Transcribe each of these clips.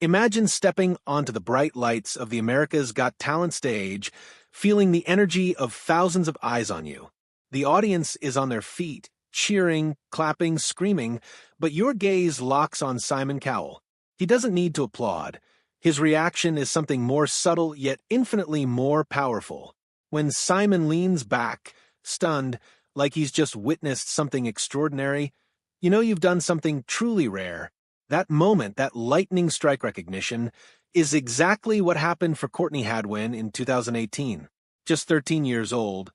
Imagine stepping onto the bright lights of the America's Got Talent stage, feeling the energy of thousands of eyes on you. The audience is on their feet, cheering, clapping, screaming, but your gaze locks on Simon Cowell. He doesn't need to applaud. His reaction is something more subtle yet infinitely more powerful. When Simon leans back, stunned, like he's just witnessed something extraordinary, you know you've done something truly rare. That moment, that lightning strike recognition, is exactly what happened for Courtney Hadwin in 2018. Just 13 years old,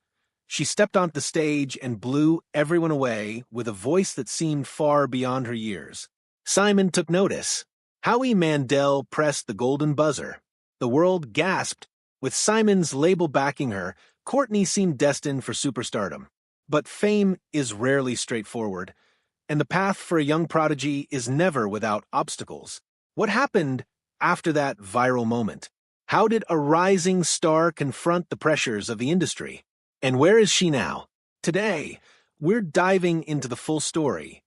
she stepped onto the stage and blew everyone away with a voice that seemed far beyond her years. Simon took notice. Howie Mandel pressed the golden buzzer. The world gasped. With Simon's label backing her, Courtney seemed destined for superstardom. But fame is rarely straightforward, and the path for a young prodigy is never without obstacles. What happened after that viral moment? How did a rising star confront the pressures of the industry? And where is she now? Today, we're diving into the full story.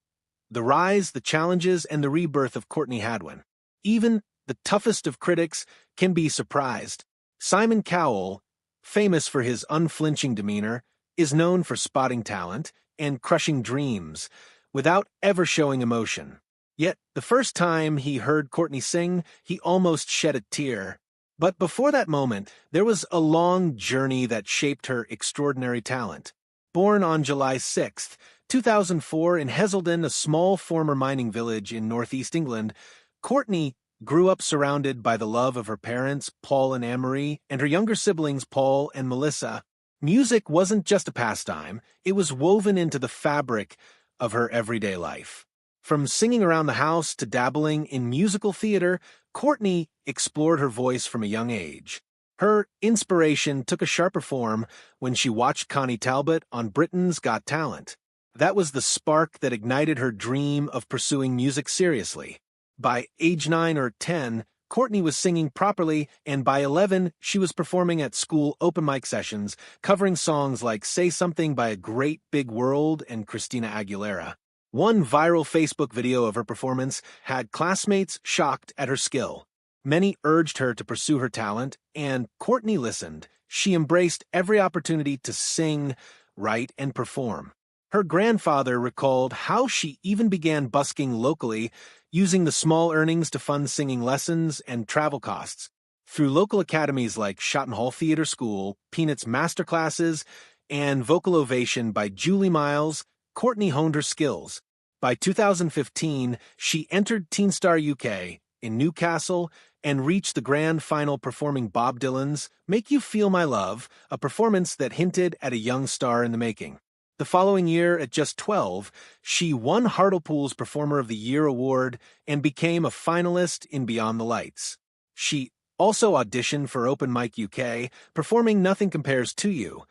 The rise, the challenges, and the rebirth of Courtney Hadwin. Even the toughest of critics can be surprised. Simon Cowell, famous for his unflinching demeanor, is known for spotting talent and crushing dreams without ever showing emotion. Yet, the first time he heard Courtney sing, he almost shed a tear. But before that moment, there was a long journey that shaped her extraordinary talent. Born on July 6, 2004 in Heselden, a small former mining village in northeast England, Courtney grew up surrounded by the love of her parents, Paul and Anne-Marie, and her younger siblings, Paul and Melissa. Music wasn't just a pastime, it was woven into the fabric of her everyday life. From singing around the house to dabbling in musical theater, Courtney explored her voice from a young age. Her inspiration took a sharper form when she watched Connie Talbot on Britain's Got Talent. That was the spark that ignited her dream of pursuing music seriously. By age 9 or 10, Courtney was singing properly, and by 11, she was performing at school open mic sessions, covering songs like Say Something by A Great Big World and Christina Aguilera. One viral Facebook video of her performance had classmates shocked at her skill. Many urged her to pursue her talent, and Courtney listened. She embraced every opportunity to sing, write, and perform. Her grandfather recalled how she even began busking locally, using the small earnings to fund singing lessons and travel costs. Through local academies like Shotton Hall Theatre School, Peanuts Masterclasses, and Vocal Ovation by Julie Miles, Courtney honed her skills. By 2015, she entered Teen Star UK in Newcastle and reached the grand final performing Bob Dylan's Make You Feel My Love, a performance that hinted at a young star in the making. The following year, at just 12, she won Hartlepool's Performer of the Year award and became a finalist in Beyond the Lights. She also auditioned for Open Mic UK, performing Nothing Compares to You.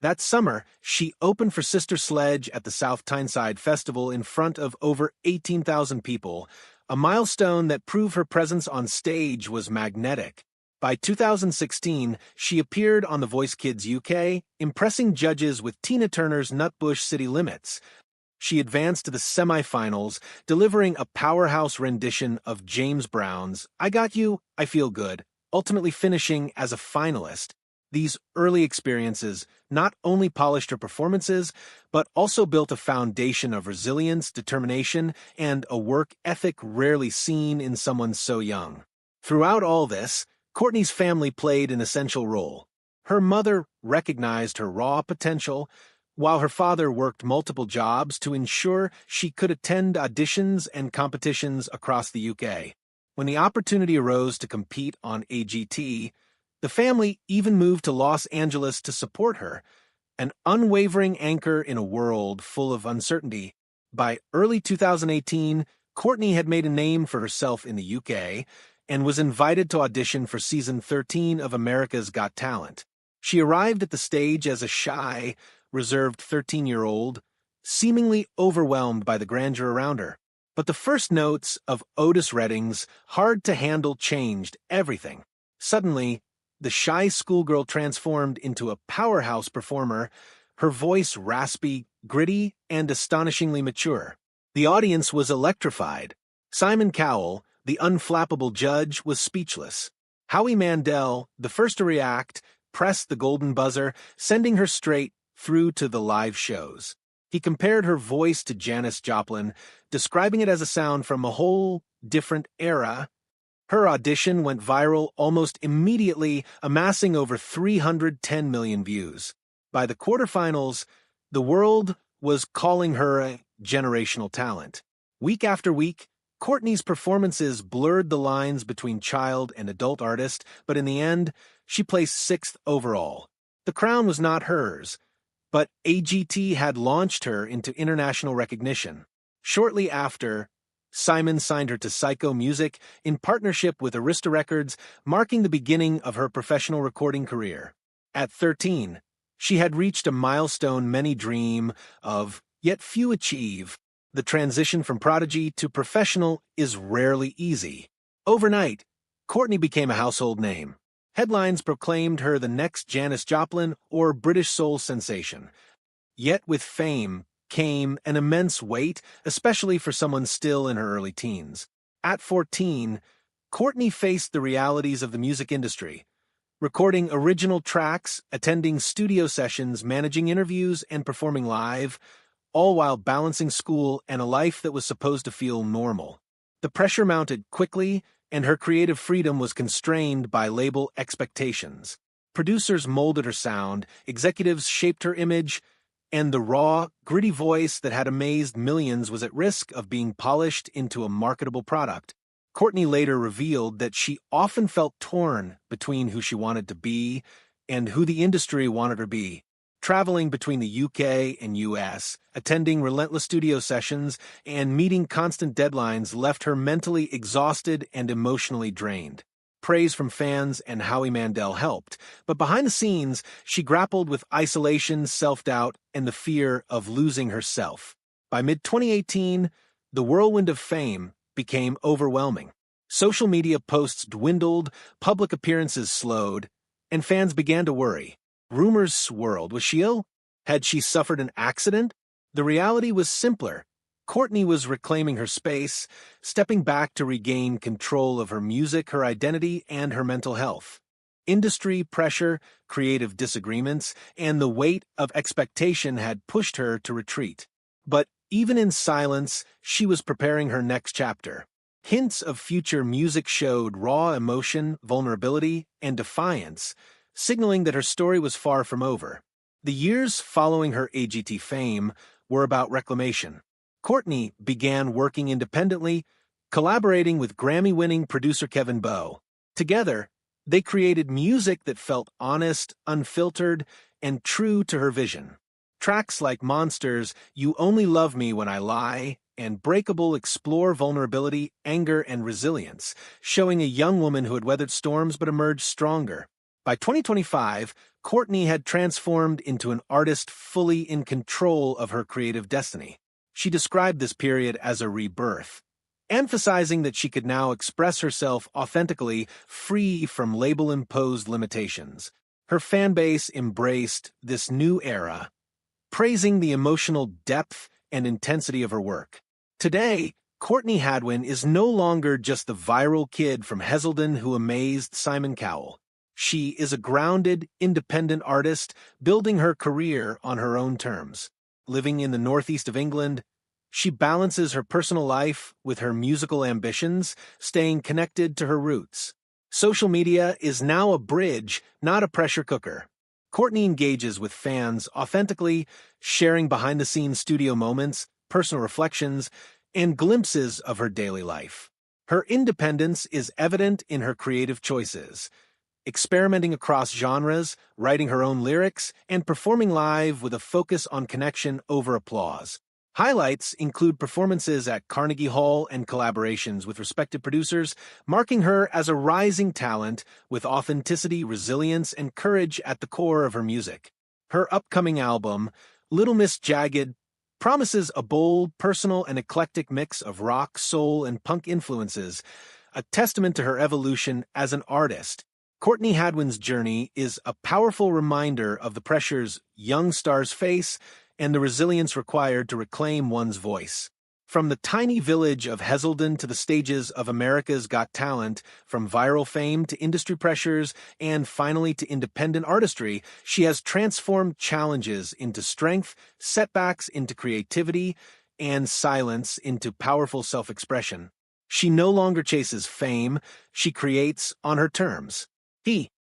That summer, she opened for Sister Sledge at the South Tyneside Festival in front of over 18,000 people, a milestone that proved her presence on stage was magnetic. By 2016, she appeared on The Voice Kids UK, impressing judges with Tina Turner's Nutbush City Limits. She advanced to the semifinals, delivering a powerhouse rendition of James Brown's I Got You, I Feel Good, ultimately finishing as a finalist. These early experiences not only polished her performances, but also built a foundation of resilience, determination, and a work ethic rarely seen in someone so young. Throughout all this, Courtney's family played an essential role. Her mother recognized her raw potential, while her father worked multiple jobs to ensure she could attend auditions and competitions across the UK. When the opportunity arose to compete on AGT, the family even moved to Los Angeles to support her, an unwavering anchor in a world full of uncertainty. By early 2018, Courtney had made a name for herself in the UK and was invited to audition for season 13 of America's Got Talent. She arrived at the stage as a shy, reserved 13-year-old, seemingly overwhelmed by the grandeur around her. But the first notes of Otis Redding's Hard to Handle changed everything. Suddenly, the shy schoolgirl transformed into a powerhouse performer, her voice raspy, gritty, and astonishingly mature. The audience was electrified. Simon Cowell, The unflappable judge was speechless. Howie Mandel, the first to react, pressed the golden buzzer, sending her straight through to the live shows. He compared her voice to Janis Joplin, describing it as a sound from a whole different era. Her audition went viral almost immediately, amassing over 310 million views. By the quarterfinals, the world was calling her a generational talent. Week after week, Courtney's performances blurred the lines between child and adult artist, but in the end, she placed 6th overall. The crown was not hers, but AGT had launched her into international recognition. Shortly after, Simon signed her to Psycho Music in partnership with Arista Records, marking the beginning of her professional recording career. At 13, she had reached a milestone many dream of, yet few achieve. The transition from prodigy to professional is rarely easy. Overnight, Courtney became a household name. Headlines proclaimed her the next Janis Joplin or British soul sensation. Yet with fame came an immense weight, especially for someone still in her early teens. At 14, Courtney faced the realities of the music industry, recording original tracks, attending studio sessions, managing interviews, and performing live, all while balancing school and a life that was supposed to feel normal. The pressure mounted quickly, and her creative freedom was constrained by label expectations. Producers molded her sound, executives shaped her image, and the raw, gritty voice that had amazed millions was at risk of being polished into a marketable product. Courtney later revealed that she often felt torn between who she wanted to be and who the industry wanted her to be. Traveling between the UK and US, attending relentless studio sessions, and meeting constant deadlines left her mentally exhausted and emotionally drained. Praise from fans and Howie Mandel helped, but behind the scenes, she grappled with isolation, self-doubt, and the fear of losing herself. By mid-2018, the whirlwind of fame became overwhelming. Social media posts dwindled, public appearances slowed, and fans began to worry. Rumors swirled. Was she ill? Had she suffered an accident? The reality was simpler. Courtney was reclaiming her space, stepping back to regain control of her music, her identity, and her mental health. Industry pressure, creative disagreements, and the weight of expectation had pushed her to retreat. But even in silence, she was preparing her next chapter. Hints of future music showed raw emotion, vulnerability, and defiance, signaling that her story was far from over. The years following her AGT fame were about reclamation. Courtney began working independently, collaborating with Grammy-winning producer Kevin Bowe. Together, they created music that felt honest, unfiltered, and true to her vision. Tracks like Monsters, You Only Love Me When I Lie, and Breakable explore vulnerability, anger, and resilience, showing a young woman who had weathered storms but emerged stronger. By 2025, Courtney had transformed into an artist fully in control of her creative destiny. She described this period as a rebirth, emphasizing that she could now express herself authentically, free from label-imposed limitations. Her fanbase embraced this new era, praising the emotional depth and intensity of her work. Today, Courtney Hadwin is no longer just the viral kid from Heselden who amazed Simon Cowell. She is a grounded, independent artist, building her career on her own terms. Living in the northeast of England, she balances her personal life with her musical ambitions, staying connected to her roots. Social media is now a bridge, not a pressure cooker. Courtney engages with fans authentically, sharing behind-the-scenes studio moments, personal reflections, and glimpses of her daily life. Her independence is evident in her creative choices, experimenting across genres, writing her own lyrics, and performing live with a focus on connection over applause. Highlights include performances at Carnegie Hall and collaborations with respected producers, marking her as a rising talent with authenticity, resilience, and courage at the core of her music. Her upcoming album, Little Miss Jagged, promises a bold, personal, and eclectic mix of rock, soul, and punk influences, a testament to her evolution as an artist. Courtney Hadwin's journey is a powerful reminder of the pressures young stars face and the resilience required to reclaim one's voice. From the tiny village of Heselden to the stages of America's Got Talent, from viral fame to industry pressures, and finally to independent artistry, she has transformed challenges into strength, setbacks into creativity, and silence into powerful self-expression. She no longer chases fame, she creates on her terms. He